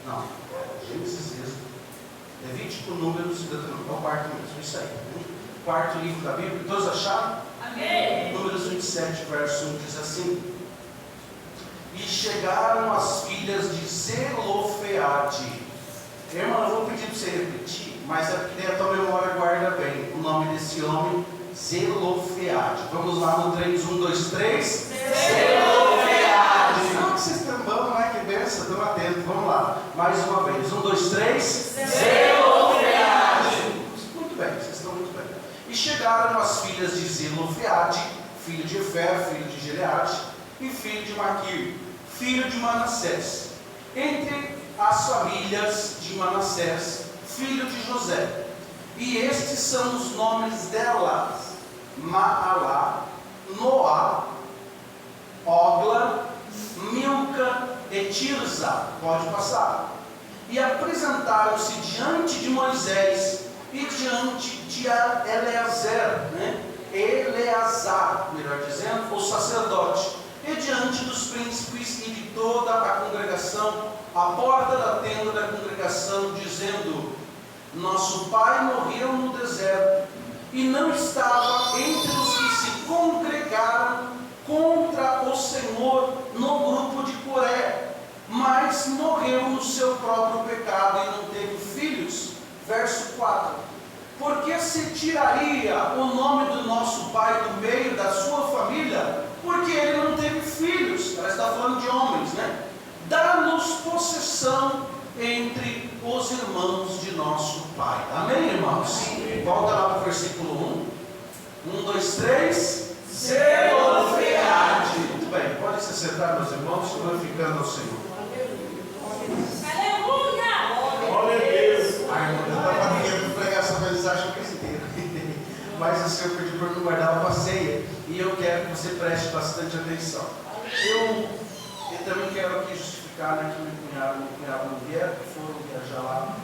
Não, Gênesis, Êxodo, Levítico, Números e Deuteronômio. É o quarto mesmo, isso aí. Quarto livro da Bíblia, todos acharam? Amém. Números 27, verso 1 diz assim: e chegaram as filhas de Zelofeade. Irmão, eu vou pedir para você repetir, mas é porque a tua memória guarda bem o nome desse homem, Zelofeade. Vamos lá no 3, 1, 2, 3. Zelofeade. Não, que vocês estão bom, né? Que benção, estão atentos. Vamos lá, mais uma vez. 1, 2, 3. Zelofeade. Muito bem, vocês estão muito bem. E chegaram as filhas de Zelofeade, filho de Efer, filho de Gileade, e filho de Maquir, filho de Manassés, entre as famílias de Manassés, filho de José. E estes são os nomes delas: Maalá, Noá, Ogla, Milca e Tirza. Pode passar. E apresentaram-se diante de Moisés e diante de Eleazar, Eleazar, melhor dizendo, o sacerdote, e diante dos príncipes e de toda a congregação, à porta da tenda da congregação, dizendo: nosso pai morreu no deserto, e não estava entre os que se congregaram contra o Senhor no grupo de Coré, mas morreu no seu próprio pecado e não teve filhos. Verso 4: porque se tiraria o nome do nosso pai do meio da sua família? Porque ele não teve filhos. Ela está falando de homens, né? Dá-nos possessão entre os irmãos de nosso pai. Amém, irmãos? Amém. Volta lá para o versículo 1. 1, 2, 3. Zelofeade. Muito bem, podem se sentar, meus irmãos, glorificando ao Senhor. Aleluia! Glória a Deus. Ai, irmão, eu estava querendo pregar essa mensagem o mês inteiro. Mas o Senhor pediu para eu não guardar para a ceia. E eu quero que você preste bastante atenção. Eu também quero aqui justificar, né, que meu cunhado e minha cunhada não vieram, que foram viajar lá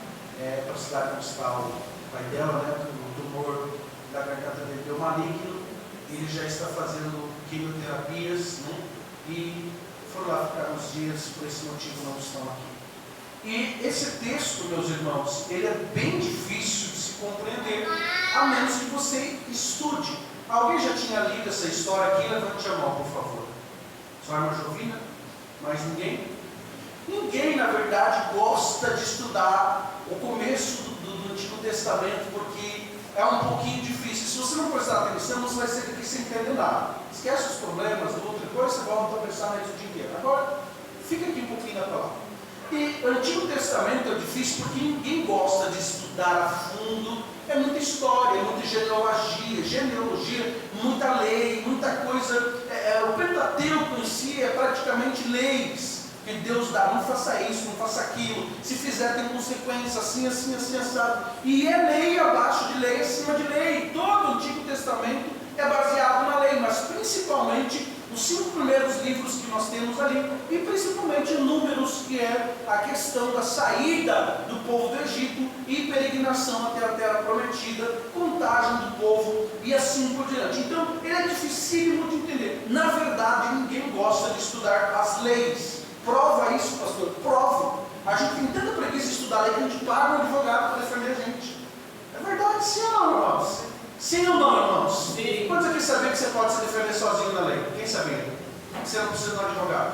para a cidade onde está o pai dela, né, o tumor da garganta dele deu maligno. Ele já está fazendo quimioterapias, né, e foram lá ficar uns dias, por esse motivo não estão aqui. E esse texto, meus irmãos, ele é bem difícil de se compreender, a menos que você estude. Alguém já tinha lido essa história aqui? Levante a mão, por favor. Só a irmã Jovina? Mais ninguém? Ninguém, na verdade, gosta de estudar o começo do Antigo Testamento, porque é um pouquinho difícil. Se você não prestar atenção, você vai ser daqui sem entender nada. Esquece os problemas, depois você volta a pensar nisso o dia inteiro. Agora, fica aqui um pouquinho na palavra. E o Antigo Testamento é difícil porque ninguém gosta de estudar a fundo. É muita história, muita genealogia, muita lei, muita coisa. O Pentateuco em si é praticamente leis que Deus dá. Não faça isso, não faça aquilo. Se fizer tem consequências assim, assim, assim, assado. E é lei abaixo de lei, acima de lei. Todo o Antigo Testamento é baseado na lei, mas principalmente os 5 primeiros livros que nós temos ali, e principalmente Números, que é a questão da saída do povo do Egito e peregrinação até a terra prometida, contagem do povo e assim por diante. Então, ele é dificílimo de entender. Na verdade, ninguém gosta de estudar as leis. Prova isso, pastor? Prova. A gente tem tanta preguiça de estudar a lei que a gente paga um advogado para defender a gente. É verdade, sim ou não, irmãos? Sim ou não, irmãos? Sim. Quantos aqui sabiam que você pode se defender sozinho na lei? Quem sabia? Que você não precisa de um advogado?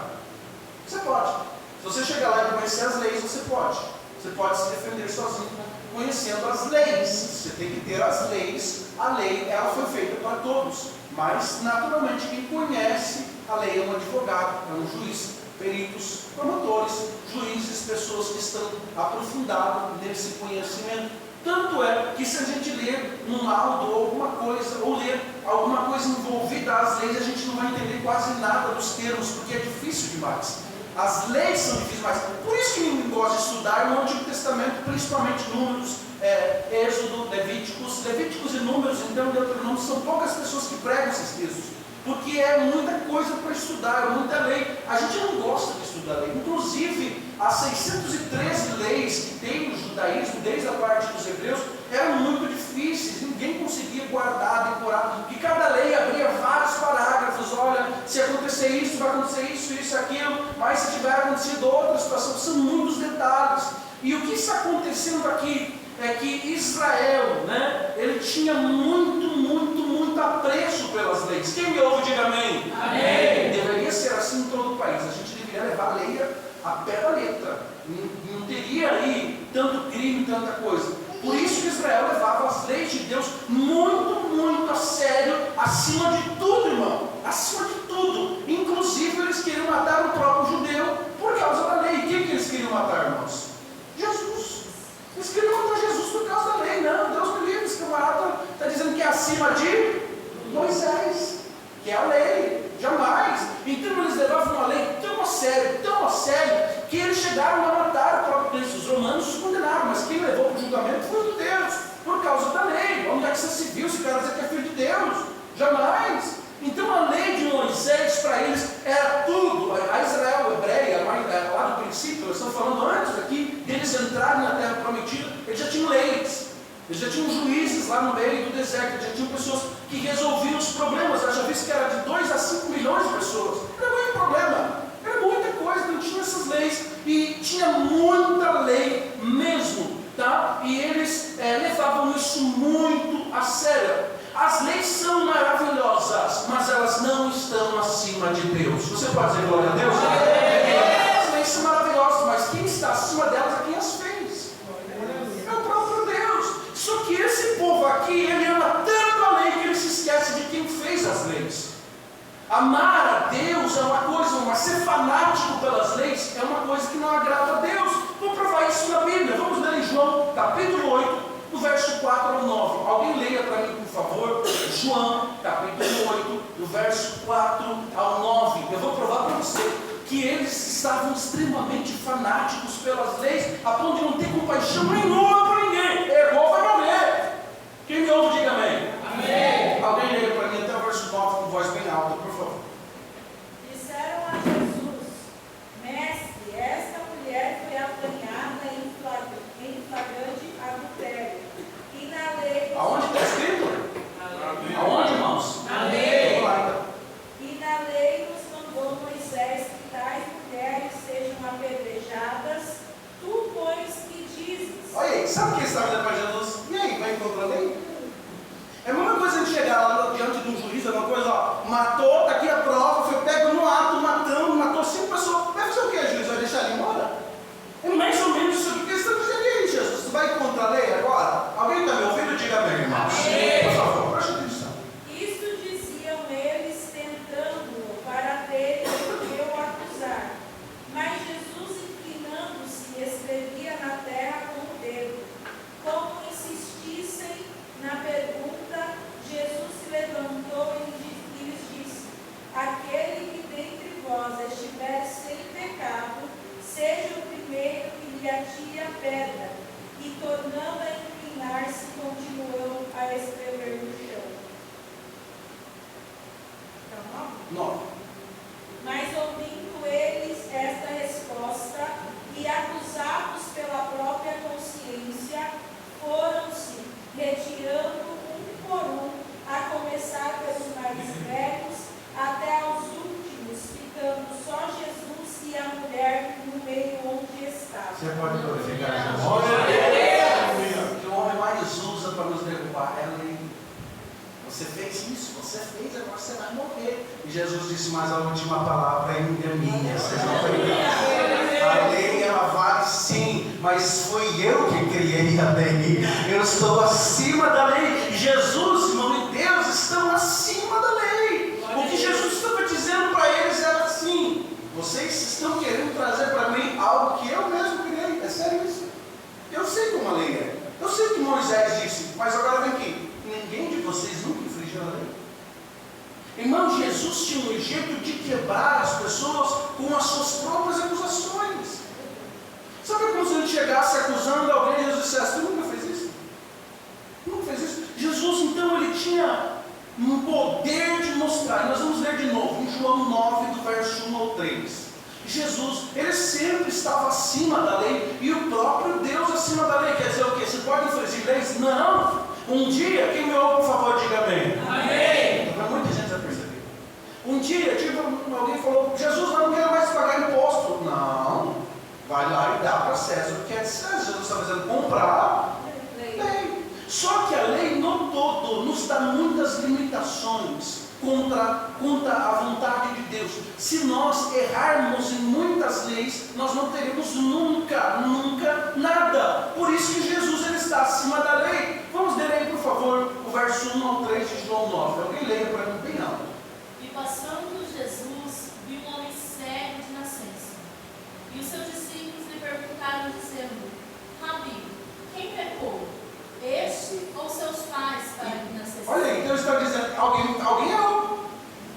Você pode. Se você chegar lá e conhecer as leis, você pode. Você pode se defender sozinho, conhecendo as leis. Você tem que ter as leis. A lei, ela foi feita para todos. Mas, naturalmente, quem conhece a lei é um advogado, é um juiz, peritos, promotores, juízes, pessoas que estão aprofundadas nesse conhecimento. Tanto é que se a gente ler um laudo ou alguma coisa, ou ler alguma coisa envolvida às leis, a gente não vai entender quase nada dos termos, porque é difícil demais. As leis são difíceis demais. Por isso que ninguém gosta de estudar no Antigo Testamento, principalmente Números, Êxodo, Levíticos e Números, então Deuteronômio, são poucas pessoas que pregam esses textos, porque é muita coisa para estudar, é muita lei. A gente não gosta de estudar lei. Inclusive, as 613 leis que tem no judaísmo, desde a parte dos hebreus, eram muito difíceis, ninguém conseguia guardar, decorar, porque cada lei abria vários parágrafos, olha, se acontecer isso, vai acontecer isso, isso, aquilo, mas se tiver acontecido outra situação, são muitos detalhes. E o que está acontecendo aqui é que Israel, né, ele tinha muito apreço pelas leis. Quem me ouve, diga amém. Amém. Deveria ser assim em todo o país. A gente deveria levar a lei a pé da letra. Não teria aí tanto crime, tanta coisa. Por isso que Israel levava as leis de Deus muito a sério, acima de tudo, irmão. Acima de tudo. Inclusive eles queriam matar o próprio judeu por causa da lei. Quem que eles queriam matar, irmãos? Jesus. Eles queriam matar Jesus por causa da lei. Não, Deus me livre, esse camarada está dizendo que é acima de Moisés, que é a lei. Jamais. Então eles levavam a lei tão a sério, que eles chegaram a matar o próprio Deus. Os romanos os condenaram, mas quem levou para o julgamento foi o Deus, por causa da lei. Onde é que você se viu se o cara dizer que é filho de Deus? Jamais. Então a lei de Moisés para eles era tudo. A Israel hebreia, lá do princípio, eles estão falando antes aqui, deles entrarem na terra prometida, eles já tinham leis. Eles já tinham juízes lá no meio do deserto, eles já tinham pessoas que resolviam os problemas. Eu já vi que era de 2 a 5 milhões de pessoas. Era muito problema, era muita coisa, não tinha essas leis. E tinha muita lei mesmo, tá? E eles levavam isso muito a sério. As leis são maravilhosas, mas elas não estão acima de Deus. Você pode dizer glória a Deus? As leis são maravilhosas, mas quem está acima delas é quem as fez. É o próprio Deus. Só que esse povo aqui, ele ama tanto a lei que ele se esquece de quem fez as leis. Amar a Deus é uma coisa, mas ser fanático pelas leis é uma coisa que não agrada a Deus. Vamos provar isso na Bíblia. Vamos ler em João, capítulo 8, do verso 4 ao 9. Alguém leia para mim, por favor. João, capítulo 8, do verso 4 ao 9. Eu vou provar para você que eles estavam extremamente fanáticos pelas leis, a ponto de não ter compaixão nenhuma por ninguém. Errou, vai morrer. Quem me ouve, diga amém. Amém. Alguém leia para mim até o verso 9 com voz bem alta, por favor. Disseram a Jesus: Mestre, esta mulher foi apanhada em flagrante adultério. E na lei. Aonde está escrito? Aonde, irmãos? Na lei. Vamos lá, então. E na lei nos mandou Moisés que tais mulheres sejam apedrejadas. Tu, pois, que dizes? Olha aí, sabe o que eles estavam dizendo para Jesus? E aí, vai contra a lei? É a mesma coisa a gente chegar lá diante de um juiz, é uma coisa, ó, matou, está aqui a prova, foi pego no ato, matou 5 pessoas. Vai fazer o que, juiz? Vai deixar ele embora? É mais ou menos isso que eles estão dizendo aí, Jesus. Você vai contra a lei agora? Alguém está me ouvindo? Diga amém, irmão. Por favor, preste atenção. Isso diziam eles, tentando-o para terem o que o acusar. Mas Jesus, inclinando-se, escrevia na terra com o dedo. Como insistissem na pergunta, Jesus se levantou e lhes disse: Aquele que dentre vós estiver sem pecado, seja o primeiro que lhe atire a pedra. E tornando a inclinar-se, continuou a escrever no chão. Não. Mas ouvindo eles esta resposta e acusados pela própria consciência, foram-se retirando um por um, a começar pelos mais velhos até aos últimos, ficando só Jesus e a mulher no meio onde estava. Você pode glorificar Jesus. O que o homem mais usa para nos derrubar é a lei. Você fez isso, você fez, agora você vai morrer. E Jesus disse: mas a última palavra ainda é minha. Vocês não estão entendendo? A lei, ela vale sim, mas foi eu que criei a lei. Eu estou acima da lei. Jesus, irmão, e Deus estão acima da lei. O que Jesus estava dizendo para eles era assim: vocês estão querendo trazer para mim algo que eu mesmo criei. É sério isso? Eu sei como a lei é. Eu sei que Moisés disse, mas agora vem aqui. Ninguém de vocês nunca infringiu a lei. Irmão, Jesus tinha um jeito de quebrar as pessoas com as suas próprias acusações. Sabe como se ele chegasse acusando alguém e Jesus dissesse: tu nunca fez isso? Nunca fez isso? Jesus, então, ele tinha um poder de mostrar. E nós vamos ler de novo, em João 9, do verso 1 ao 3. Jesus, ele sempre estava acima da lei, e o próprio Deus acima da lei. Quer dizer o quê? Você pode infringir leis? Não! Um dia, quem me ouve, por favor, diga amém. Amém. Muita gente já percebeu. Um dia, alguém falou, Jesus, eu não quero mais pagar imposto. Não, vai lá e dá para César o que é de César. Jesus está fazendo comprar lei. Só que a lei no todo nos dá muitas limitações contra a vontade de Deus. Se nós errarmos em muitas leis, nós não teremos nunca nada. Por isso que Jesus ele está acima da lei. Vamos ler aí, por favor, o verso 1 ao 3 de João 9. Alguém leia para mim bem alto. E passando Jesus, viu um homem cego de nascença. E os seus discípulos lhe perguntaram, dizendo: Rabi, quem pecou? Este ou seus pais para que nascesse? Olha aí, então ele está dizendo, alguém errou.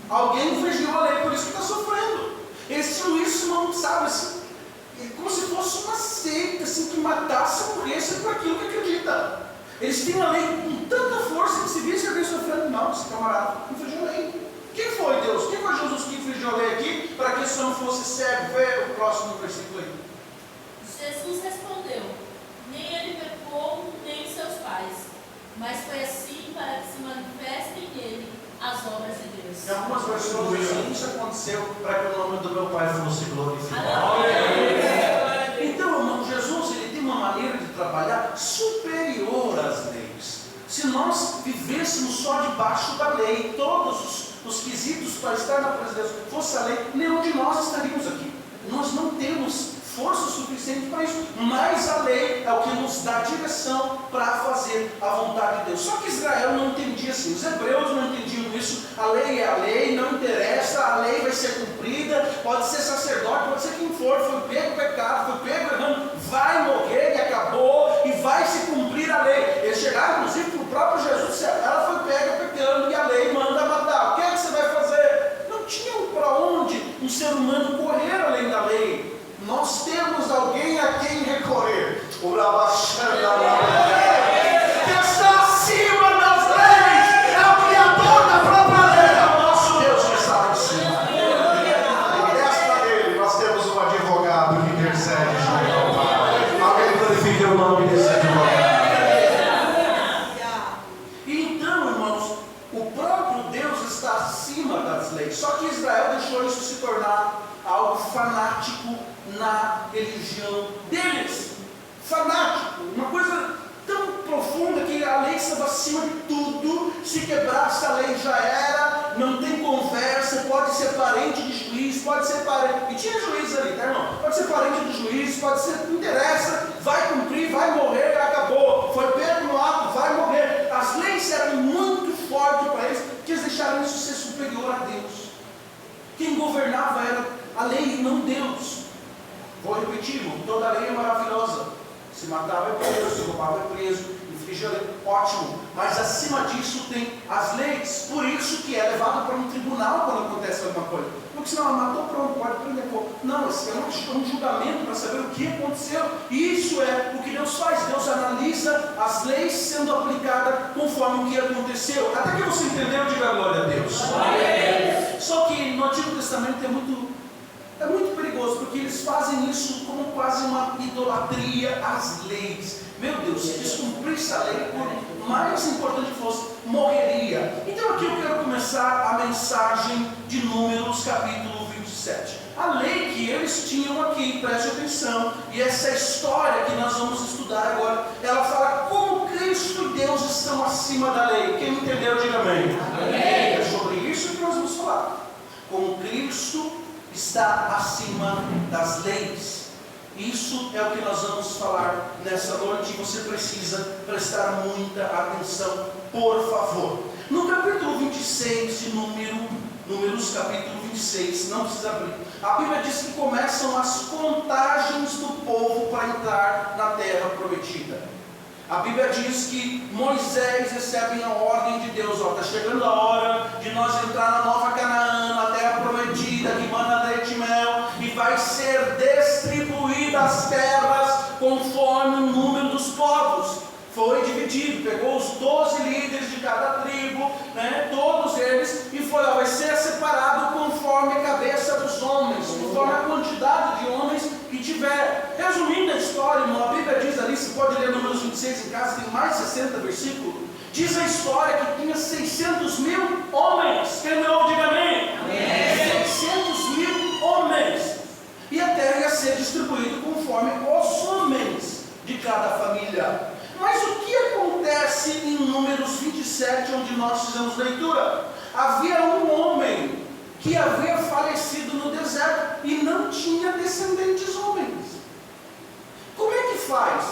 Alguém infringiu a lei, por isso que está sofrendo. Eles tinham isso, não sabe, assim, como se fosse uma seita, assim, que matasse, morresse por aquilo que acredita. Eles têm a lei com tanta força que se visse alguém sofrendo, não, esse camarada infringiu a lei. Quem foi Deus? Quem foi Jesus que infringiu a lei aqui para que esse homem fosse cego? Vê o próximo versículo aí. Jesus respondeu: nem ele pecou, nem seus pais, mas foi assim para que se manifestem nele as obras de Deus. Em algumas versões assim, isso aconteceu para que o nome do meu Pai fosse glorificado. Então, irmão, Jesus ele tem uma maneira de trabalhar superior às leis. Se nós vivêssemos só debaixo da lei, todos os quesitos para estar na presença de Deus fosse a lei, nenhum de nós estaríamos aqui. Nós não temos força suficiente para isso, mas a lei é o que nos dá direção para fazer a vontade de Deus. Só que Israel não entendia assim, os hebreus não entendiam isso. A lei é a lei, não interessa, a lei vai ser cumprida, pode ser sacerdote, pode ser quem for, foi pego pecado, foi pego errando, vai morrer e acabou, e vai se cumprir a lei. Eles chegaram inclusive para o próprio Jesus, disse, ela foi pega pecando e a lei manda matar, o que é que você vai fazer? Não tinham para onde um ser humano correr além da lei. Nós temos alguém a quem recorrer. O que está acima das leis é o Criador da própria lei. É o nosso Deus que está em cima. Desta dele nós temos um advogado que intercede junto ao Pai. Alguém glorifique o nome desse advogado. Então, irmãos, o próprio Deus está acima das leis. Só que Israel deixou isso se tornar algo fanático na religião deles. Fanático, uma coisa tão profunda que a lei estava acima de tudo. Se quebrasse a lei já era, não tem conversa, pode ser parente de juiz, pode ser parente, e tinha juiz ali, tá, irmão? Pode ser parente do juiz, pode ser, não interessa, vai cumprir, vai morrer, acabou, foi pego no ato, vai morrer. As leis eram muito fortes para eles, que eles deixaram isso ser superior a Deus. Quem governava era a lei, não Deus. Vou repetir, irmão, toda lei é maravilhosa. Se matava é preso, se roubava é preso, infligir a lei, ótimo. Mas acima disso tem as leis. Por isso que é levado para um tribunal quando acontece alguma coisa. Porque senão ela matou, pronto, pode prender fogo. Não, esse é um julgamento para saber o que aconteceu. E isso é o que Deus faz. Deus analisa as leis sendo aplicadas conforme o que aconteceu. Até que você entendeu, diga glória a Deus. Só que no Antigo Testamento é muito perigoso, porque eles fazem isso como quase uma idolatria às leis. Meu Deus, se descumprisse a lei, por mais importante que fosse, morreria. Então aqui eu quero começar a mensagem de Números, capítulo 27. A lei que eles tinham aqui, preste atenção, e essa história que nós vamos estudar agora, ela fala como Cristo e Deus estão acima da lei. Quem entendeu, diga amém. Amém. É sobre isso que nós vamos falar. Como Cristo está acima das leis. Isso é o que nós vamos falar nessa noite, e você precisa prestar muita atenção, por favor. No capítulo 26 de Números capítulo 26, não precisa abrir. A Bíblia diz que começam as contagens do povo para entrar na terra prometida. A Bíblia diz que Moisés recebe a ordem de Deus, está chegando a hora de nós entrar na nova Canaã, na terra prometida, que mana leite e mel, e vai ser distribuída as terras conforme o número dos povos. Foi dividido, pegou os 12 líderes de cada tribo, todos eles, e foi, vai ser separado conforme a cabeça dos homens, conforme a quantidade de homens que tiver. Resumindo a história, irmão, a Bíblia diz ali, você pode ler Números 26 em casa, tem mais de 60 versículos, diz a história que tinha 600 mil homens. Quem não, diga amém. Amém. E a terra ia ser distribuída conforme os homens de cada família. Mas o que acontece em Números 27, onde nós fizemos leitura? Havia um homem que havia falecido no deserto e não tinha descendentes homens. Como é que faz?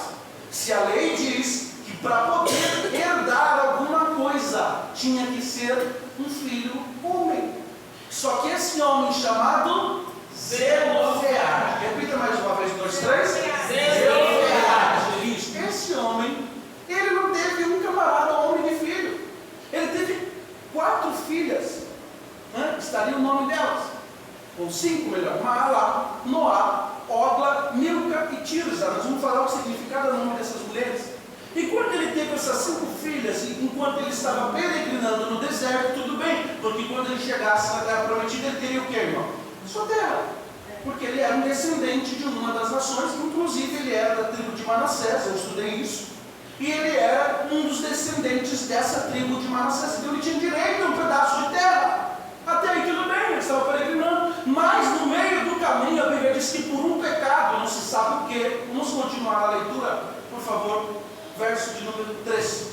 Se a lei diz que para poder herdar alguma coisa tinha que ser um filho homem. Só que esse homem chamado Zelofeade, repita mais uma vez, 2, 3. Zelofeade. Isso. Esse homem, ele não teve um camarada homem de filho. Ele teve 4 filhas. Estaria o nome delas, ou 5 melhor: Mahalá, Noá, Ogla, Milca e Tirza. Nós vamos falar o significado do nome dessas mulheres. E quando ele teve essas 5 filhas, enquanto ele estava peregrinando no deserto, tudo bem, porque quando ele chegasse na terra prometida, ele teria o que, irmão? Sua terra, porque ele era um descendente de uma das nações, inclusive ele era da tribo de Manassés, eu estudei isso, e ele era um dos descendentes dessa tribo de Manassés, então ele tinha direito a um pedaço de terra. Até aí tudo bem, ele estava peregrinando, mas no meio do caminho a Bíblia diz que por um pecado, não se sabe o que, vamos continuar a leitura, por favor, verso de número 3,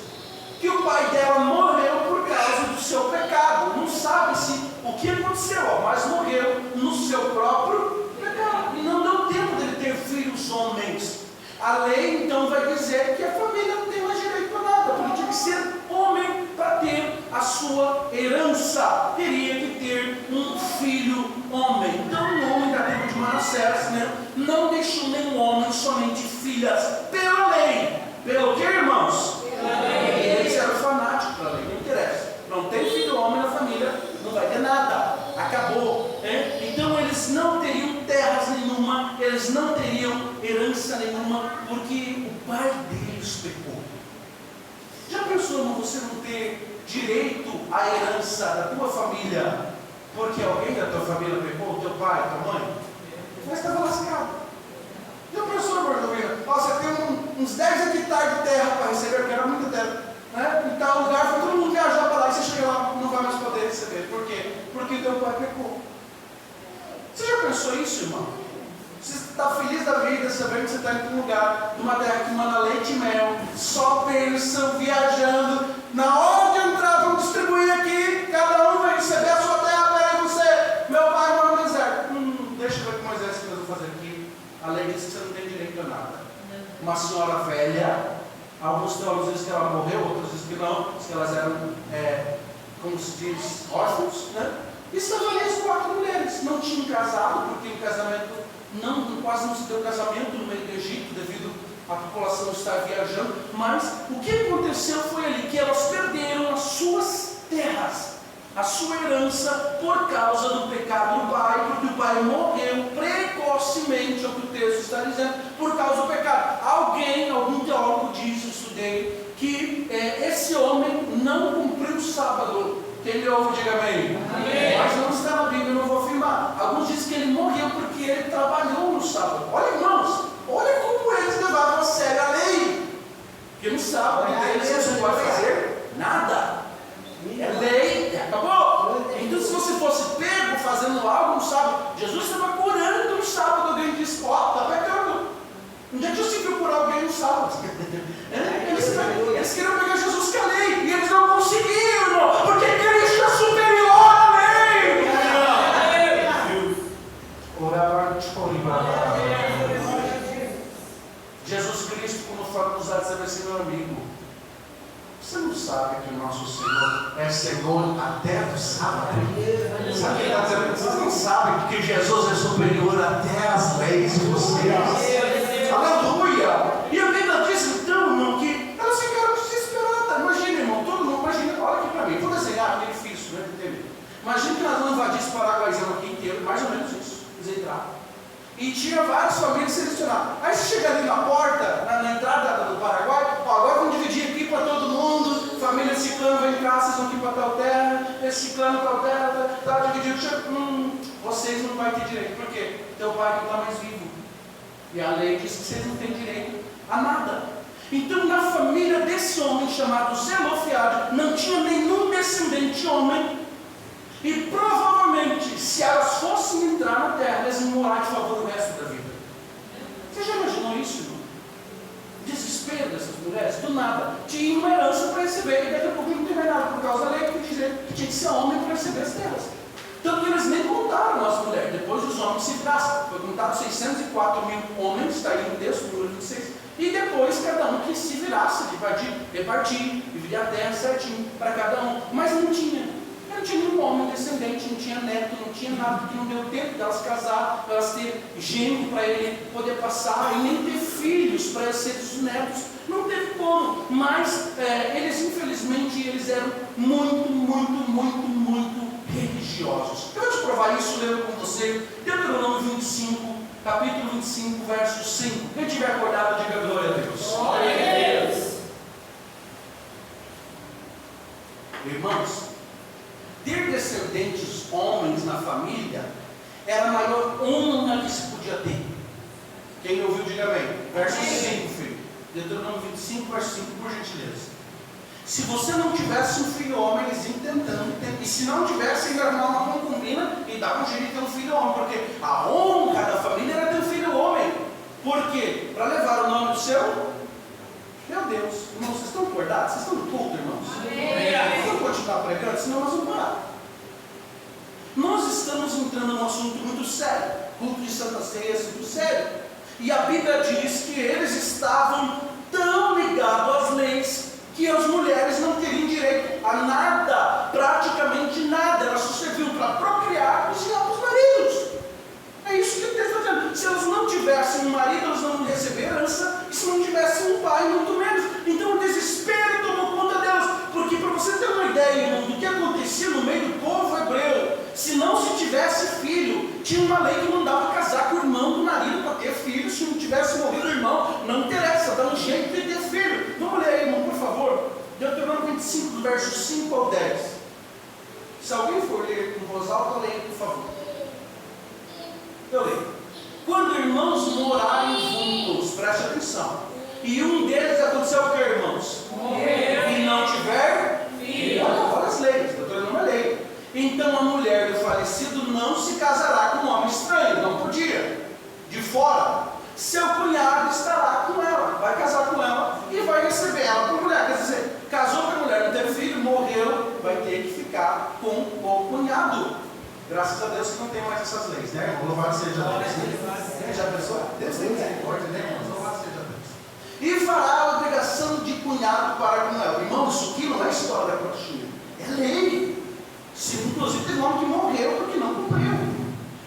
que o pai dela morreu por causa do seu pecado. Não sabe-se o que aconteceu, mas morreu no seu próprio pecado, e não deu tempo dele ter filhos homens. A lei então vai dizer que a família não tem mais direito a nada, porque tinha que ser homem para ter a sua herança, teria que ter um filho homem. Então o homem da tribo de Manassés, não deixou nenhum homem, somente filhas, pela lei. Pelo que, irmãos? Pela lei. Eles eram fanáticos pela lei, não interessa. Não tem filho homem na família, não vai ter nada, acabou. Então eles não teriam terras nenhuma, eles não teriam herança nenhuma, porque o pai deles pecou. Já pensou em você não ter direito à herança da tua família, porque alguém da tua família pecou, teu pai, tua mãe? Mas estava lascado. Já pensou, Bordovina? Você tem uns 10 hectares de terra para receber, porque era muita terra, em tal lugar, foi todo mundo viajar para lá, e você chega lá, não vai mais poder receber. Por quê? Porque teu pai pecou. Você já pensou isso, irmão? Você está feliz da vida, sabendo que você está indo para um lugar, numa terra que manda leite e mel, só pensam, viajando, na hora de entrar, vamos distribuir aqui, cada um vai receber a sua terra, peraí você, meu pai mora no deserto. Deixa eu ver com Moisés o que eu vou fazer aqui. A lei diz que você não tem direito a nada. Uma senhora velha, alguns teólogos dizem que ela morreu, outros dizem que não, que elas eram, como se diz, órfãos, e estavam ali as 4 mulheres, não tinham casado, porque o casamento, quase não se deu casamento no meio do Egito, devido à população estar viajando, mas o que aconteceu foi ali, que elas perderam as suas terras, a sua herança, por causa do pecado do pai, porque o pai morreu precocemente, é o que o texto está dizendo, por causa do pecado. Algum teólogo diz, eu estudei, que esse homem não cumpriu o sábado. Quem me ouve, diga amém. Amém. Mas não está na Bíblia, eu não vou afirmar. Alguns dizem que ele morreu porque ele trabalhou no sábado. Olha, irmãos, olha como eles levavam a sério a lei. Porque no sábado eles não podem fazer nada. É lei, acabou. Então, se você fosse pego fazendo algo no sábado, Jesus estava curando no sábado. Alguém disse: está pecando. Onde é que você viu curar alguém no sábado? Eles queriam pegar Jesus com a lei, e eles não conseguiram, irmão, porque Cristo é superior à lei. Jesus Cristo, como fala nos Atos, vai ser meu amigo. Você não sabe que o nosso Senhor é Senhor até do sábado? Sabe o que ele está dizendo? Vocês não sabem que Jesus é superior até às leis de vocês. Aleluia! E a Bíblia diz então, irmão, que elas ficaram desesperadas. Imagina, irmão, todo mundo, imagina, olha aqui para mim, vou desenhar, porque é difícil, entender. Imagina que nós vamos invadir esse Paraguaizão aqui inteiro, mais ou menos isso, eles entraram. E tinha várias famílias selecionadas. Aí você chega ali na porta, na entrada do Paraguai, agora vamos dividir aqui para todo mundo, família ciclano vem cá, vocês vão aqui para tal terra, esse ciclano tal terra, está dividido, vocês não vão ter direito. Por quê? Teu pai não está mais vivo. E a lei diz que vocês não têm direito a nada. Então, na família desse homem chamado Zelofeade, não tinha nenhum descendente homem. E provavelmente, se elas fossem entrar na terra, eles iam morar de favor do resto Você já imaginou isso, irmão? Desespero dessas mulheres, do nada. Tinha uma herança para receber, e daqui a pouco não tem mais nada, por causa da lei que dizia que tinha que ser homem para receber as terras. Tanto que eles nem contaram as mulheres, depois os homens se virassem. Foi contado 604 mil homens, está aí no texto, número 26, e depois cada um que se virasse, repartir, dividir a terra certinho para cada um. Mas não tinha nenhum homem descendente, não tinha neto, não tinha nada, porque não deu tempo delas casar, para elas terem genro para ele poder passar, e nem ter filhos para ser os netos. Não teve como, mas eles infelizmente eles eram muito religiosos. Eu vou te provar isso lendo com você, Deuteronômio 25, capítulo 25, verso 5. Quem tiver acordado, diga glória a Deus. Glória a Deus. Irmãos, ter descendentes homens na família era a maior honra que se podia ter. Quem ouviu, diga bem. Verso 5, filho. Deuteronômio 25, verso 5, por gentileza. Se você não tivesse um filho homem, eles iam tentando, e se não tivesse, ainda arrumar uma concubina e dar um jeito de ter um filho homem, porque a honra da família era ter um filho homem. Por quê? Para levar o nome do seu. Meu Deus, irmãos, vocês estão acordados? Vocês estão no culto, irmãos? Amém. Vamos continuar pregando, senão nós vamos parar. Nós estamos entrando num assunto muito sério, culto de Santa Ceia, muito sério. E a Bíblia diz que eles estavam tão ligados às leis que as mulheres não teriam direito a nada, praticamente nada. Elas só serviam para procriar e ensinar para os maridos. É isso que o texto está dizendo. Se elas não tivessem um marido, elas não iam receber herança, e se não tivessem um pai, muito menos. Então o desespero tomou conta delas. Porque para você ter uma ideia, irmão, do que acontecia no meio do povo hebreu, se não se tivesse filho, tinha uma lei que mandava casar com o irmão do marido para ter filho. Se não tivesse morrido o irmão, não interessa, dá um jeito de ter filho. Vamos ler aí, irmão, por favor. Deuteronômio 25, do verso 5 ao 10. Se alguém for ler com voz alta, leia, por favor. Eu leio. Quando irmãos morarem juntos, preste atenção, e um deles aconteceu o que, irmãos? Morreu. E não tiver filho. Olha as leis, Deuteronômio é lei. Então a mulher do falecido não se casará com um homem estranho, não podia, de fora. Seu cunhado estará com ela, vai casar com ela e vai receber ela como mulher. Quer dizer, casou com a mulher, não teve filho, morreu, vai ter que ficar com o cunhado. Graças a Deus que não tem mais essas leis, né, irmão? Louvado seja Deus. Já pensou? Deus tem misericórdia, né, irmão? Louvado seja Deus. E fará a obrigação de cunhado para com ela. Irmão, isso aqui não é história da coxinha, é lei. Se, inclusive tem nome que morreu porque não cumpriu.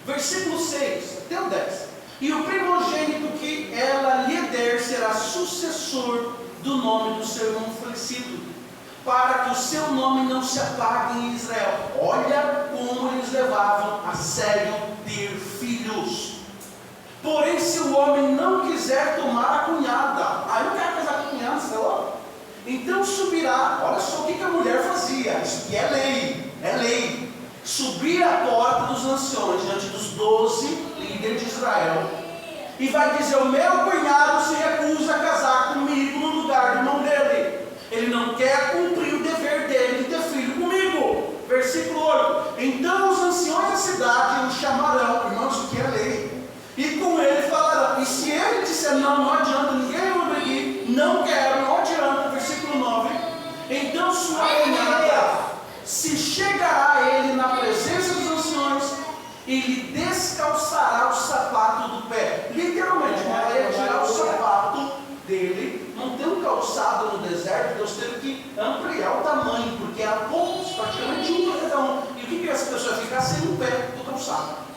Versículo 6 até o 10. E o primogênito que ela lhe der será sucessor do nome do seu irmão falecido, para que o seu nome não se apague em Israel. Olha como eles levavam a sério ter filhos. Porém, se o homem não quiser tomar a cunhada, aí não quer casar com a cunhada, sei lá, então subirá. Olha só o que a mulher fazia, isso aqui é lei, subir à porta dos anciões, diante dos 12 líderes de Israel, e vai dizer: o meu cunhado se recusa a casar comigo no lugar do irmão dele. Ele não quer cumprir o dever dele de ter filho comigo. Versículo 8. Então os anciões da cidade o chamarão, irmãos, isso aqui é lei, e com ele falarão. E se ele disser: não adianta, ninguém vai obrigar, não quero, não adianta. Versículo 9. Então sua cunhada se chegará a ele na presença dos anciões e lhe descalçará o sapato do pé. Literalmente, ela ia tirar o sapato dele. Não tem um calçado no deserto, Deus teve que ampliar o tamanho, porque era poucos, praticamente um para cada um. E o que essa pessoa ia ficar sem o pé do calçado?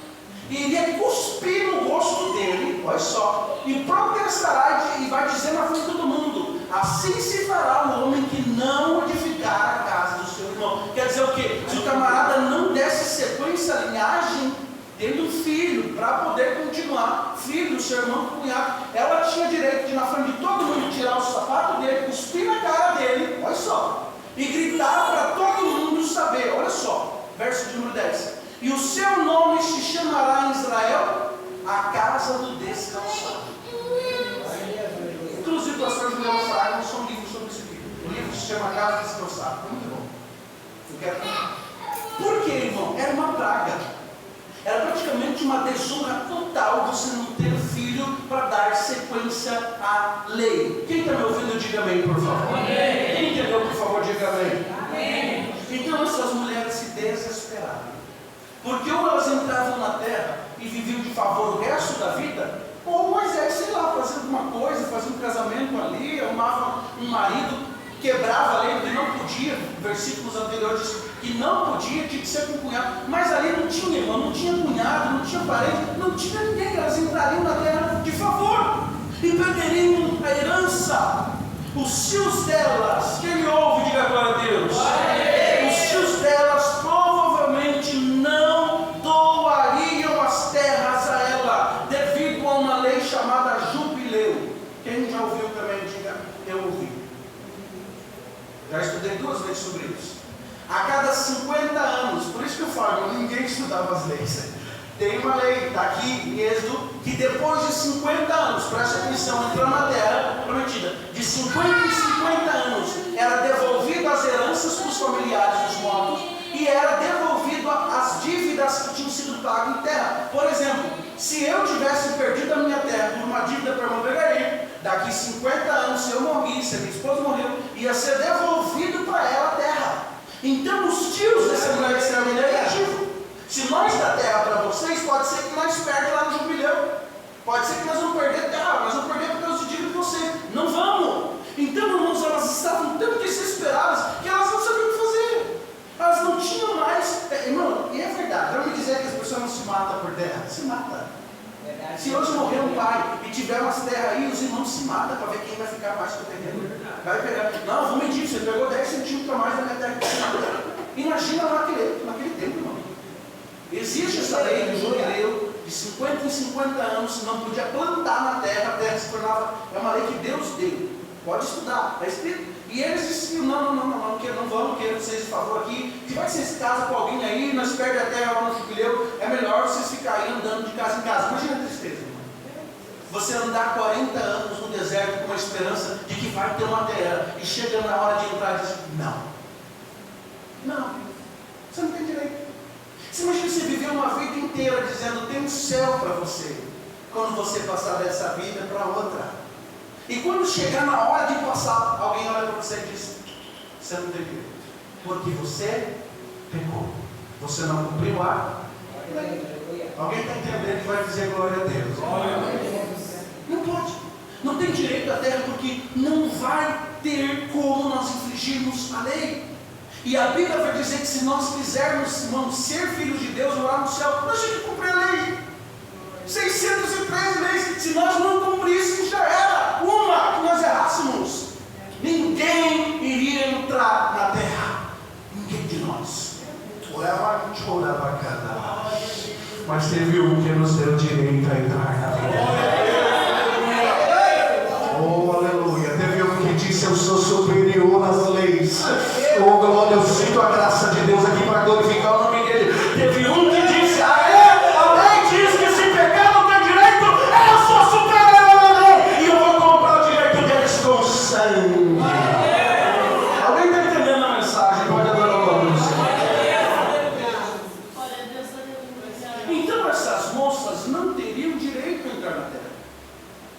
E ele ia cuspir no rosto dele, olha só, e protestará e vai dizer na frente de todo mundo: assim se fará o homem que não edificar a casa do seu irmão. Quer dizer o quê? Se o camarada não desse sequência à linhagem, tendo um filho, para poder continuar, filho do seu irmão, do cunhado, ela tinha direito de, na frente de todo mundo, tirar o sapato dele, cuspir na cara dele, olha só, e gritar para todo mundo saber. Olha só, verso de número 10. E o seu nome se chamará em Israel a casa do descalçado. Inclusive o pastor Juliano Fraga lançou um livro sobre isso aqui. O livro se chama Casa do Descalçado. Muito bom. Eu quero. Por quê, irmão? Era uma praga. Era praticamente uma desonra total você não ter filho para para dar sequência à lei. Quem está me ouvindo, diga amém, por favor. Amém. Quem entendeu, por favor, diga amém. Amém. Então essas mulheres se desesperaram, porque ou elas entravam na terra e viviam de favor o resto da vida, ou Moisés, sei lá, fazia alguma coisa, fazia um casamento ali, arrumava um marido, quebrava a lei, porque não podia, versículos anteriores diz que não podia, tinha que ser com cunhado, mas ali não tinha irmão, não tinha cunhado, não tinha parente, não tinha ninguém, elas entrariam na terra de favor e perderiam a herança. Os tios delas, quem me ouve, diga glória a Deus. Os tios delas provavelmente não doariam as terras a ela, devido a uma lei chamada jubileu. Quem já ouviu também, diga, eu ouvi. Já estudei 2 vezes sobre isso. A cada 50 anos, por isso que eu falo, ninguém estudava as leis. Tem uma lei, está aqui em Êxodo, que depois de 50 anos, preste atenção, entrou na terra prometida, de 50 em 50 anos, era devolvido as heranças para os familiares dos mortos e era devolvido as dívidas que tinham sido pagas em terra. Por exemplo, se eu tivesse perdido a minha terra por uma dívida para uma pegaria, daqui 50 anos, se eu morri, se a minha esposa morreu, ia ser devolvido para ela a terra. Então os tios dessa mulher que será negativo. Se nós dar terra para vocês, pode ser que nós perdamos lá no jubileu. Pode ser que nós vamos perder terra, nós vamos perder por causa de dívida de vocês. Não vamos. Então, irmãos, elas estavam tão desesperadas que elas não sabiam o que fazer. Elas não tinham mais. Irmão, e é verdade, vai me dizer que as pessoas não se matam por terra? Se matam. Se hoje morrer um pai e tiver umas terras aí, os irmãos se matam para ver quem vai ficar mais com o terreno. Vai pegar, não, vou mentir, você pegou 10 centímetros a mais da minha terra. Imagina naquele tempo, irmão. Existe essa lei do jubileu, de 50 em 50 anos, não podia plantar na terra, a terra se tornava, é uma lei que Deus deu. Pode estudar, está escrito. E eles diziam, não vamos, querer vocês, por favor, aqui, que vai que vocês casam com alguém aí, nós perdemos a terra lá no jubileu, é melhor vocês ficarem andando de casa em casa. Imagina a tristeza, irmão. Você andar 40 anos no deserto com a esperança de que vai ter uma terra, e chega na hora de entrar e diz, não, você não tem direito. Você imagina você viver uma vida inteira dizendo, tem um céu para você, quando você passar dessa vida para outra. E quando chegar na hora de passar, alguém olha para você e diz, você não tem direito, porque você pecou, você não cumpriu a lei. Alguém está entendendo que vai dizer glória a Deus? Não pode, não tem direito à terra, porque não vai ter como nós infringirmos a lei. E a Bíblia vai dizer que se nós quisermos, irmãos, ser filhos de Deus, morar no céu, nós temos que cumprir a lei. 613 leis, se nós não cumpríssemos, já era uma que nós errássemos. Ninguém iria entrar na terra, ninguém de nós. Mas teve um que nos deu direito a entrar na terra. Oh, aleluia. Teve um que disse, eu sou superior às leis. Oh, glória, eu sinto a graça de Deus aqui para glorificar o nome dele. Teve um que disse, a lei diz que se pecar não tem direito, eu sou superior à lei e eu vou comprar o direito deles com sangue. Alguém está entendendo a mensagem? Pode adorar o nome do Senhor. Então essas moças não teriam direito a entrar na terra,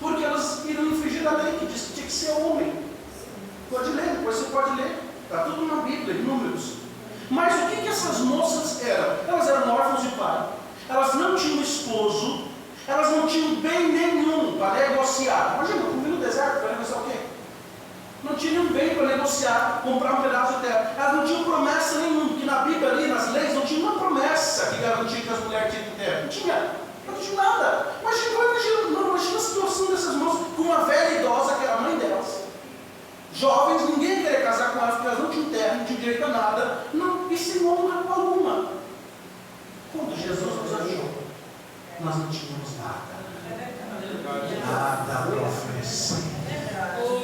porque elas iriam infringir a lei que diz que tinha que ser homem. Pode ler, depois você pode ler. Está tudo na Bíblia, em Números. Mas o que essas moças eram? Elas eram órfãos de pai. Elas não tinham esposo. Elas não tinham bem nenhum para negociar. Imagina, eu no deserto para negociar o quê? Não tinham bem para negociar, comprar um pedaço de terra. Elas não tinham promessa nenhuma, porque na Bíblia ali, nas leis, não tinha uma promessa que garantia que as mulheres tinham terra. Não tinha nada. Imagina a situação dessas moças com uma velha idosa que era a mãe delas. Jovens, ninguém queria casar com elas porque elas não tinham terra, não tinham direito a nada, e sem honra alguma. Quando Jesus nos achou, nós não tínhamos nada para oferecer.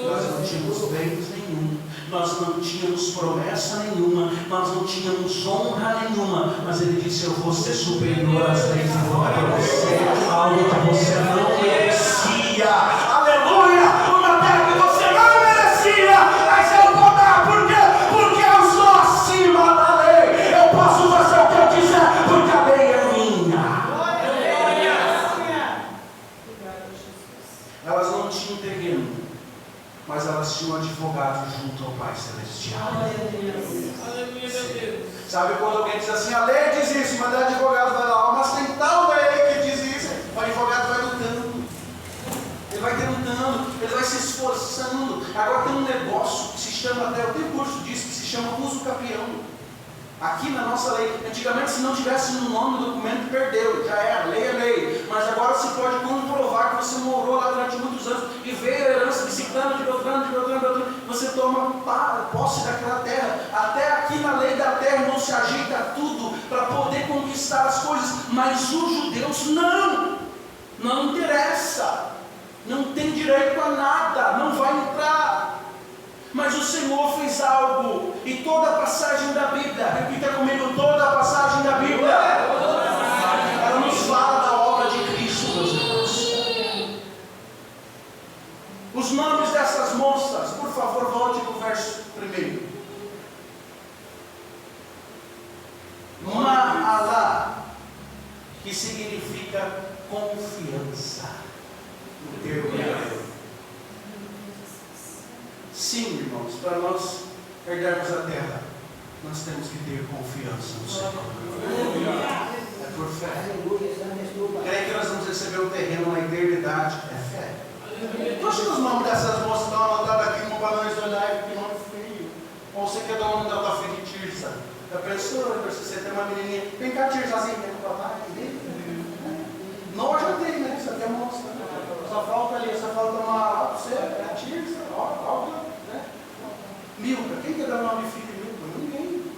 Nós não tínhamos bens nenhum, nós não tínhamos promessa nenhuma, nós não tínhamos honra nenhuma, mas ele disse, eu vou ser superior às leis e vou dar para você algo que você não merecia. Aleluia! Uma terra que você não merecia, mas eu vou dar. Por quê? Porque eu sou acima da lei. Eu posso fazer o que eu quiser, porque a lei é minha. mas elas tinham advogado junto ao Pai Celestial. Aleluia, meu Deus. Sabe quando alguém diz assim, a lei diz isso, mas o advogado vai lá, mas tem tal lei que diz isso, o advogado vai lutando. Ele vai tentando, ele vai se esforçando. Agora tem um negócio que se chama, até eu tenho curso disso, que se chama uso capião. Aqui na nossa lei, antigamente se não tivesse no nome do documento, perdeu, já era, lei é lei. Mas agora se pode comprovar que você morou lá durante muitos anos e veio a herança de ciclano, de beltrano, você toma posse daquela terra. Até aqui na lei da terra não se ajeita tudo para poder conquistar as coisas, mas os judeus não interessa, não tem direito a nada, não vai entrar. Mas o Senhor fez algo, e toda a passagem da Bíblia, repita comigo, toda a passagem da Bíblia, ela nos fala da obra de Cristo, meus irmãos. Os nomes dessas moças, por favor, volte para o verso 1. Ma'alá, que significa confiança, no termo hebreu. Sim, irmãos, para nós herdarmos a terra, nós temos que ter confiança no Senhor. É por fé. Creio que nós vamos receber o terreno na eternidade. É fé. Tu acha que os nomes dessas moças estão anotados aqui no balão de olhar? Que nome feio. Ou você quer dar o nome da tua filha de Tirsa? Já pensou? Você tem uma menininha. Vem cá, Tirsazinha, vem com o papai. Nós já tem, né? Isso aqui é moça. Só falta ali, só falta uma. Você é a Tirsa. Ó, Milka, quem quer dar o nome de filho de Milka? Ninguém.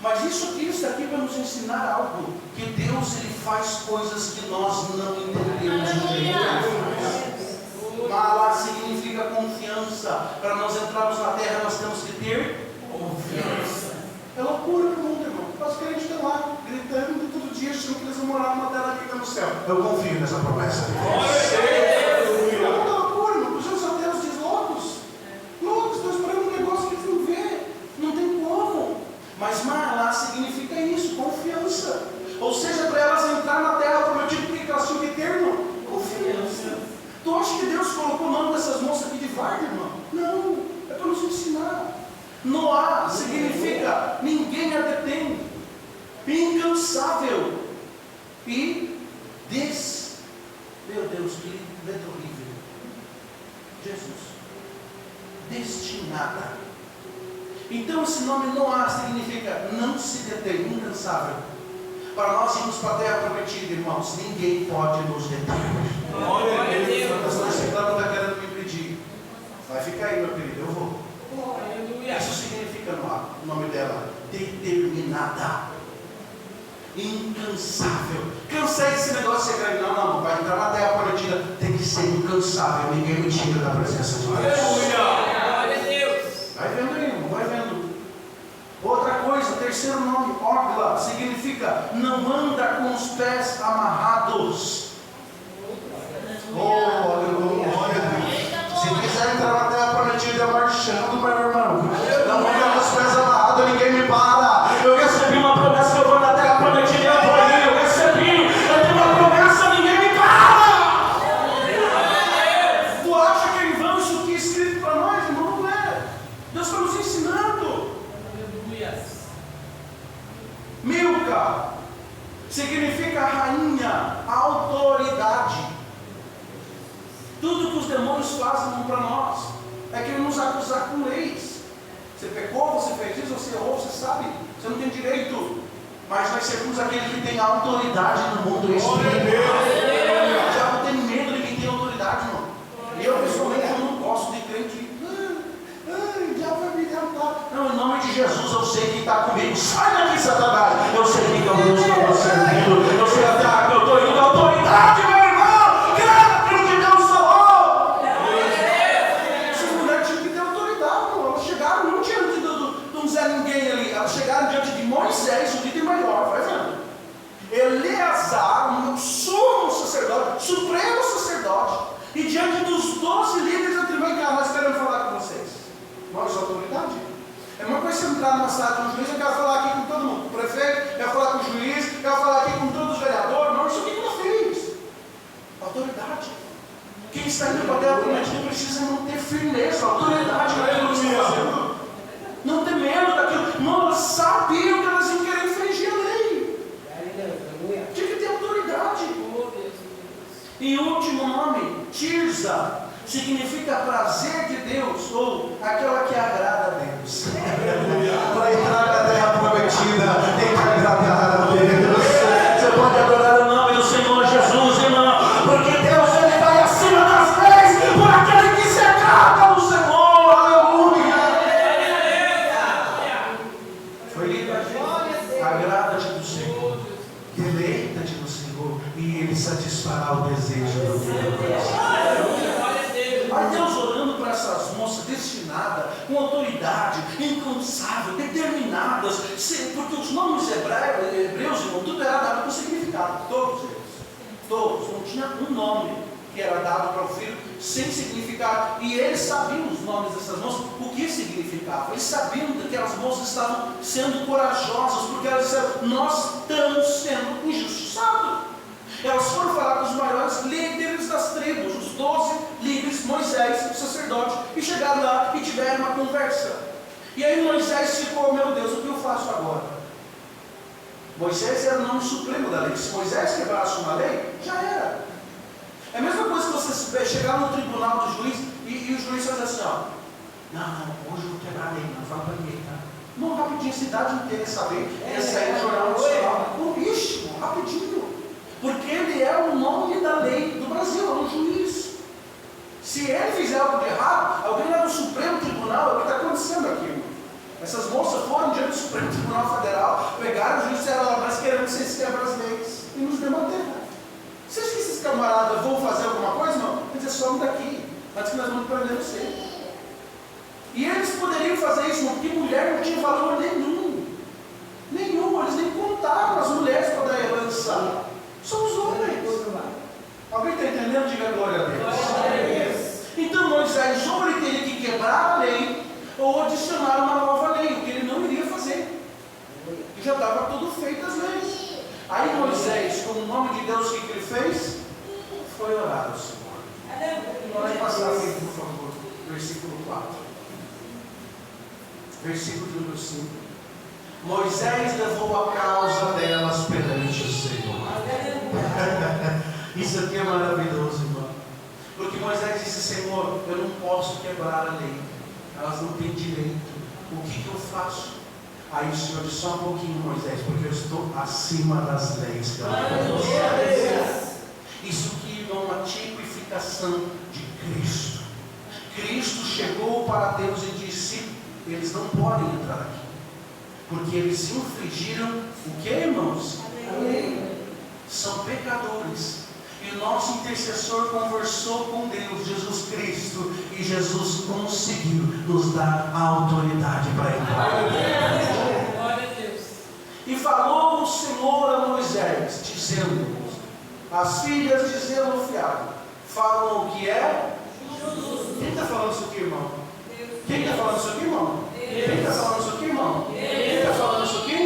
Mas isso aqui está aqui para nos ensinar algo, que Deus ele faz coisas que nós não entendemos o jeito que ele faz. Ma'alá significa confiança. Para nós entrarmos na terra nós temos que ter confiança. É loucura para o mundo, irmão. Os crentes estão lá gritando todo dia, achando que eles vão morar numa terra rica no céu. Eu confio nessa promessa de Deus. É uma loucura, irmão. Os seus ateus dizem loucos. Loucos, estão esperando um negócio que eles não vê. Não tem como. Mas Ma'alá significa isso, confiança. Ou seja, para elas entrar na terra prometida, o que elas tinham que ter, irmão? Confiança. Tu acha que Deus colocou o nome dessas moças aqui de Varda, irmão? Não, é para nos ensinar. Noá significa ninguém a detém, incansável e meu Deus, que letra horrível. Jesus, destinada. Então esse nome Noá significa não se detém, incansável. Para nós irmos para a terra prometida, irmãos, ninguém pode nos deter. Nós estamos tentando, está querendo me impedir. Vai ficar aí, meu querido, eu vou. Isso significa Noá, o nome dela, determinada, incansável. Cansei desse negócio de ser não, vai entrar na terra prometida, tem que ser incansável, ninguém me tira da presença de Deus. Vai vendo aí, irmão, vai vendo. Outra coisa, terceiro nome, Ogla, significa não anda com os pés amarrados. Oh, aleluia. Se quiser entrar na terra prometida marchando, meu irmão, não anda com os pés amarrados, ninguém me para. Eu recebi uma promessa que eu vou na terra prometida e eu vou aí. Eu recebi, eu tenho uma promessa, ninguém me para. Tu acha que em vão isso aqui é escrito para nós, irmão? Não é. Deus está nos ensinando. Milka significa rainha, autoridade. Tudo que os demônios fazem para nós é querer nos acusar com leis. Você pecou, você fez isso, você errou, você sabe, você não tem direito. Mas nós servimos aquele que tem autoridade no mundo espiritual. O diabo tem medo de quem tem autoridade, irmão. E eu pessoalmente eu não gosto de crente. O diabo vai me tentar. Não, em nome de Jesus eu sei que está comigo. Sai daqui, Satanás. Eu sei que é o Deus que eu estou servindo. Eu sei até que eu estou indo. Autoridade, meu irmão. Grava aquilo que Deus falou. Essas mulheres tinham que ter autoridade, irmão. Elas chegaram não diante de um Zé Ninguém ali. Elas chegaram diante de Moisés, o líder maior. Vai vendo? Eleazar, um sumo sacerdote, supremo sacerdote. E diante dos 12 líderes da tribo, nós queremos falar com vocês. Nós, autoridade. É uma coisa você entrar numa cidade com o juiz, eu quero falar aqui com todo mundo, com o prefeito, eu quero falar com o juiz, eu quero falar aqui com todos os vereadores. Alenza significa prazer de Deus, ou aquela que agrada a Deus. Para entrar na terra prometida, tem que agradar a Deus. Você pode adorar o nome do Senhor Jesus, irmão, porque Deus ele vai acima das leis por aquele que se agrada do Senhor. Aleluia! Foi lindo, gente? Agrada-te do Senhor, deleita-te do Senhor, e Ele satisfará o desejo do teu coração. Aí Deus olhando para essas moças destinadas, com autoridade, incansável, determinadas, porque os nomes hebreus, irmão, tudo era dado com significado, todos eles. Todos, não tinha um nome que era dado para o filho sem significado. E eles sabiam os nomes dessas moças, o que significava. Eles sabiam que aquelas moças estavam sendo corajosas, porque elas disseram: nós estamos sendo injustiçados. Elas foram falar com os maiores líderes das tribos, os 12 líderes, Moisés, o sacerdote, e chegaram lá e tiveram uma conversa. E aí Moisés ficou: meu Deus, o que eu faço agora? Moisés era o nome supremo da lei. Se Moisés quebrasse uma lei, já era. É a mesma coisa que você chegar no tribunal do juiz e o juiz fazer assim: ó, não, hoje eu vou quebrar a lei, não fala para ninguém, tá? Não, rapidinho, a cidade inteira saber, ia sair no jornal nacional. Um bicho, rapidinho. Porque ele é o nome da lei do Brasil, é um juiz. Se ele fizer algo de errado, alguém lá no Supremo Tribunal, é o que está acontecendo aqui, irmão. Essas moças foram diante do Supremo Tribunal Federal, pegaram o juiz e disseram: nós queremos que vocês quebrem as leis, e nos demandaram. Você acha que esses camaradas vão fazer alguma coisa? Não, eles dizer: some daqui, antes que nós vamos prender você. E eles poderiam fazer isso, porque mulher não tinha valor nenhum. Eles nem contaram as mulheres para dar herança. São os homens. Alguém está entendendo? Diga glória a Deus. Então Moisés, ou ele teria que quebrar a lei, ou adicionar uma nova lei, o que ele não iria fazer. E já estava tudo feito as leis. Aí Moisés, com o nome de Deus, o que ele fez? Foi orar ao Senhor. Pode passar aqui, por favor, versículo 4. Versículo número 5. Moisés levou a causa delas perante o Senhor. Isso aqui é maravilhoso, irmão. Porque Moisés disse: Senhor, eu não posso quebrar a lei. Elas não têm direito. O que eu faço? Aí o Senhor disse: só um pouquinho, Moisés, porque eu estou acima das leis. Isso aqui, irmão, é uma tipificação de Cristo. Cristo chegou para Deus e disse: eles não podem entrar aqui. Porque eles infringiram o que, irmãos? A lei. São pecadores. E o nosso intercessor conversou com Deus, Jesus Cristo, e Jesus conseguiu nos dar a autoridade para entrar. Glória a Deus. E falou o Senhor a Moisés, dizendo: as filhas de Zelofeade falam o que é? Quem está falando isso aqui, irmão? Quem está falando isso aqui, irmão? Quem está falando isso aqui, irmão? Quem está falando isso aqui?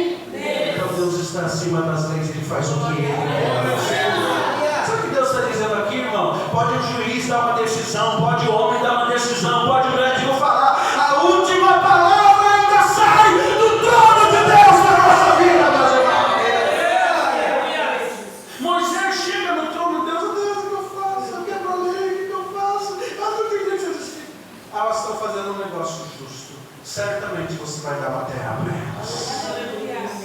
Então Deus está acima das leis, Ele faz o que Ele quer. Sabe o que Deus está dizendo aqui, irmão? Pode o juiz dar uma decisão, pode o homem dar uma decisão, pode o médico falar, a última palavra ainda sai do trono de Deus na nossa vida, meus irmãos. Moisés chega no trono de Deus: Deus, o que eu faço? Eu quebro a lei, o que eu faço? Elas não têm direito a justiça. Elas estão fazendo um negócio justo. Certamente você vai dar uma terra para elas.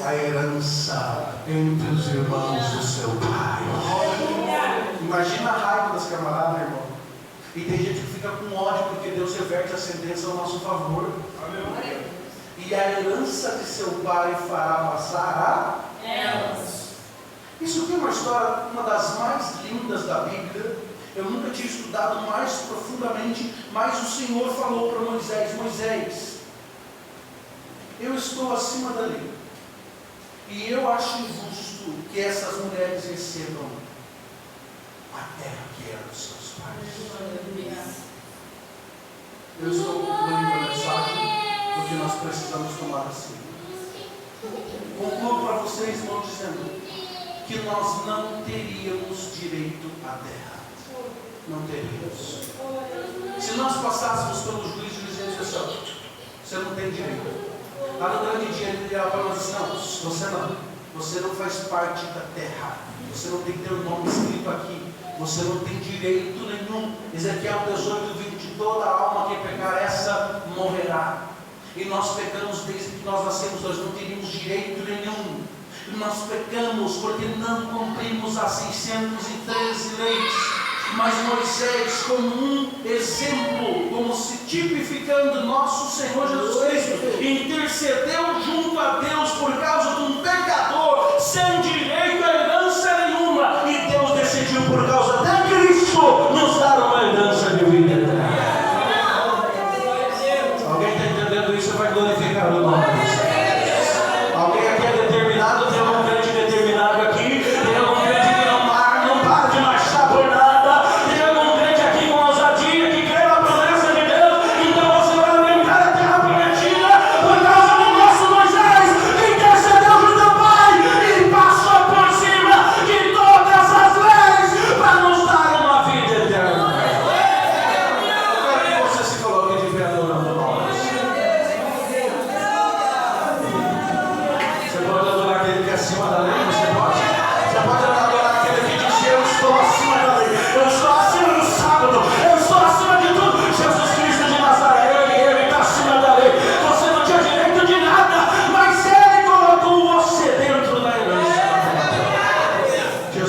A herança entre os irmãos do seu pai. Imagina a raiva das camaradas, irmão. E tem gente que fica com ódio porque Deus reverte a sentença ao nosso favor. E a herança de seu pai fará passar a elas. Isso aqui é uma história, uma das mais lindas da Bíblia. Eu nunca tinha estudado mais profundamente, mas o Senhor falou para Moisés: Moisés, eu estou acima da lei. E eu acho injusto que essas mulheres recebam a terra que era dos seus pais. Eu estou concluindo a mensagem porque nós precisamos tomar assim. Concluo para vocês, irmãos, dizendo que nós não teríamos direito à terra. Não teríamos. Se nós passássemos pelo juiz dizendo assim: você não tem direito. Lá no grande dia ele dirá para nós: não, você não. Você não faz parte da terra. Você não tem que ter o nome escrito aqui. Você não tem direito nenhum. Ezequiel 18:20, toda alma que pecar essa morrerá. E nós pecamos desde que nós nascemos, nós não teríamos direito nenhum. E nós pecamos porque não cumprimos as 613 leis. Mas Moisés, como um exemplo, como se tipificando nosso Senhor Jesus Cristo, intercedeu junto a Deus por causa de um pecador sem direito a herança nenhuma, e Deus decidiu por causa de Cristo nos dar uma herança de vida eterna. Alguém está entendendo isso? Vai glorificar o nome.